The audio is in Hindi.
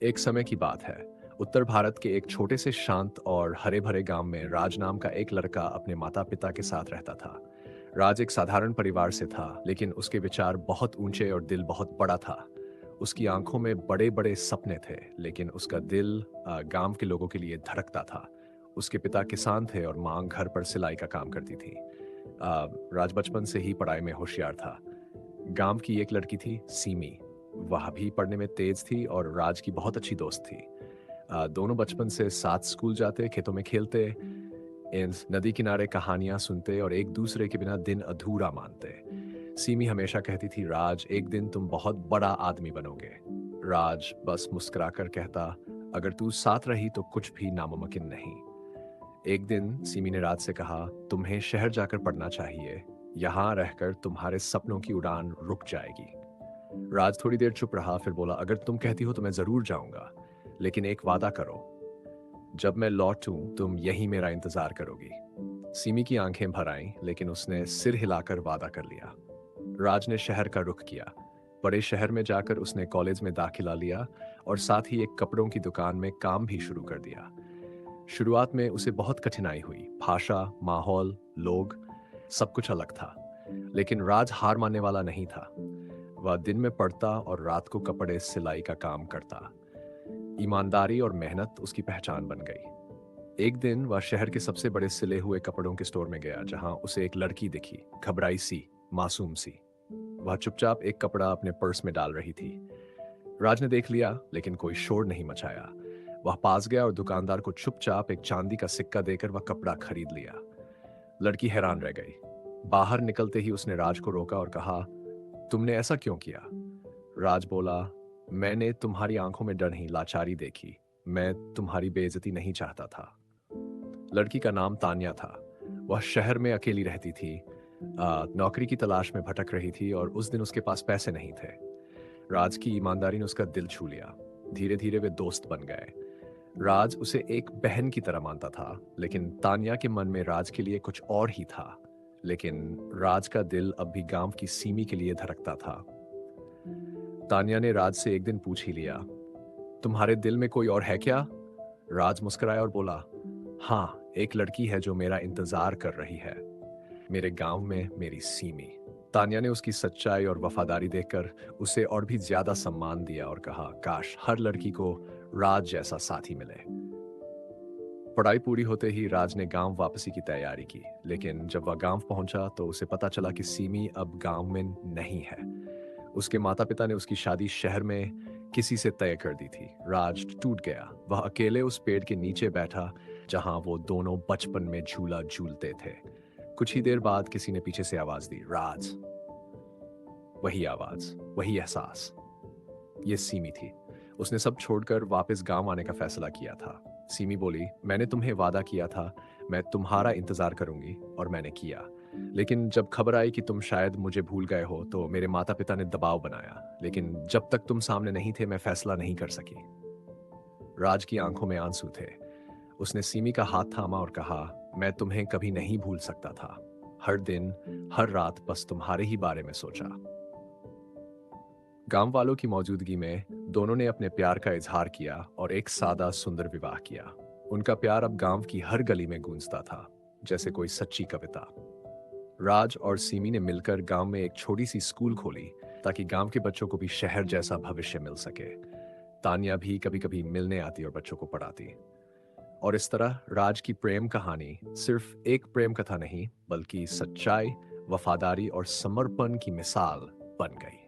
एक समय की बात है। उत्तर भारत के एक छोटे से शांत और हरे भरे गांव में राज नाम का एक लड़का अपने माता पिता के साथ रहता था। राज एक साधारण परिवार से था, लेकिन उसके विचार बहुत ऊंचे और दिल बहुत बड़ा था। उसकी आंखों में बड़े बड़े सपने थे, लेकिन उसका दिल गांव के लोगों के लिए धड़कता था। उसके पिता किसान थे और मां घर पर सिलाई का काम करती थी। राज बचपन से ही पढ़ाई में होशियार था। गांव की एक लड़की थी, सीमी। वह भी पढ़ने में तेज थी और राज की बहुत अच्छी दोस्त थी। दोनों बचपन से साथ स्कूल जाते, खेतों में खेलते, इन नदी किनारे कहानियां सुनते और एक दूसरे के बिना दिन अधूरा मानते। सीमी हमेशा कहती थी, राज एक दिन तुम बहुत बड़ा आदमी बनोगे। राज बस मुस्कुराकर कहता, अगर तू साथ रही तो कुछ भी नामुमकिन नहीं। एक दिन सीमी ने राज से कहा, तुम्हें शहर जाकर पढ़ना चाहिए। यहाँ रहकर तुम्हारे सपनों की उड़ान रुक जाएगी। राज थोड़ी देर चुप रहा, फिर बोला, अगर तुम कहती हो तो मैं जरूर जाऊंगा, लेकिन एक वादा करो, जब मैं लौटूं तुम यहीं मेरा इंतजार करोगी। सीमी की आंखें भर आईं, लेकिन उसने सिर हिलाकर वादा कर लिया। राज ने शहर का रुख किया। बड़े शहर में जाकर उसने कॉलेज में दाखिला लिया और साथ ही एक कपड़ों की दुकान में काम भी शुरू कर दिया। शुरुआत में उसे बहुत कठिनाई हुई। भाषा, माहौल, लोग, सब कुछ अलग था। लेकिन राज हार मानने वाला नहीं था। वह दिन में पढ़ता और रात को कपड़े सिलाई का काम करता। ईमानदारी और मेहनत उसकी पहचान बन गई। एक दिन वह शहर के सबसे बड़े सिले हुए कपड़ों के स्टोर में गया, जहां उसे एक लड़की दिखी, घबराई सी, मासूम सी। वह चुपचाप एक कपड़ा अपने पर्स में डाल रही थी। राज ने देख लिया, लेकिन कोई शोर नहीं मचाया। वह पास गया और दुकानदार को चुपचाप एक चांदी का सिक्का देकर वह कपड़ा खरीद लिया। लड़की हैरान रह गई। बाहर निकलते ही उसने राज को रोका और कहा, तुमने ऐसा क्यों किया? राज बोला, मैंने तुम्हारी आंखों में डर नहीं, लाचारी देखी। मैं तुम्हारी बेइज्जती नहीं चाहता था। लड़की का नाम तान्या था। वह शहर में अकेली रहती थी, नौकरी की तलाश में भटक रही थी और उस दिन उसके पास पैसे नहीं थे। राज की ईमानदारी ने उसका दिल छू लिया। धीरे धीरे वे दोस्त बन गए। राज उसे एक बहन की तरह मानता था, लेकिन तान्या के मन में राज के लिए कुछ और ही था। लेकिन राज का दिल अब भी गांव की सीमी के लिए धड़कता था। तान्या ने राज से एक दिन पूछ ही लिया, तुम्हारे दिल में कोई और है क्या? राज मुस्कुराया और बोला, हाँ, एक लड़की है जो मेरा इंतजार कर रही है, मेरे गांव में मेरी सीमी। तान्या ने उसकी सच्चाई और वफादारी देखकर उसे और भी ज्यादा सम्मान दिया और कहा, काश हर लड़की को राज जैसा साथी मिले। पढ़ाई पूरी होते ही राज ने गांव वापसी की तैयारी की, लेकिन जब वह गांव पहुंचा तो उसे पता चला कि सीमी अब गांव में नहीं है। उसके माता पिता ने उसकी शादी शहर में किसी से तय कर दी थी। राज टूट गया। वह अकेले उस पेड़ के नीचे बैठा, जहां वो दोनों बचपन में झूला झूलते थे। कुछ ही देर बाद किसी ने पीछे से आवाज दी, राज। वही आवाज, वही एहसास, ये सीमी थी। उसने सब छोड़कर वापस गांव आने का फैसला किया था। सीमी बोली, मैंने तुम्हें वादा किया था, मैं तुम्हारा इंतजार करूंगी, और मैंने किया। लेकिन जब खबर आई कि तुम शायद मुझे भूल गए हो, तो मेरे माता पिता ने दबाव बनाया। लेकिन जब तक तुम सामने नहीं थे, मैं फैसला नहीं कर सकी। राज की आंखों में आंसू थे। उसने सीमी का हाथ थामा और कहा, मैं तुम्हें कभी नहीं भूल सकता था। हर दिन, हर रात बस तुम्हारे ही बारे में सोचा। गांव वालों की मौजूदगी में दोनों ने अपने प्यार का इजहार किया और एक सादा सुंदर विवाह किया। उनका प्यार अब गांव की हर गली में गूंजता था, जैसे कोई सच्ची कविता। राज और सीमी ने मिलकर गांव में एक छोटी सी स्कूल खोली, ताकि गांव के बच्चों को भी शहर जैसा भविष्य मिल सके। तान्या भी कभी कभी मिलने आती और बच्चों को पढ़ाती। और इस तरह राज की प्रेम कहानी सिर्फ एक प्रेम कथा नहीं, बल्कि सच्चाई, वफादारी और समर्पण की मिसाल बन गई।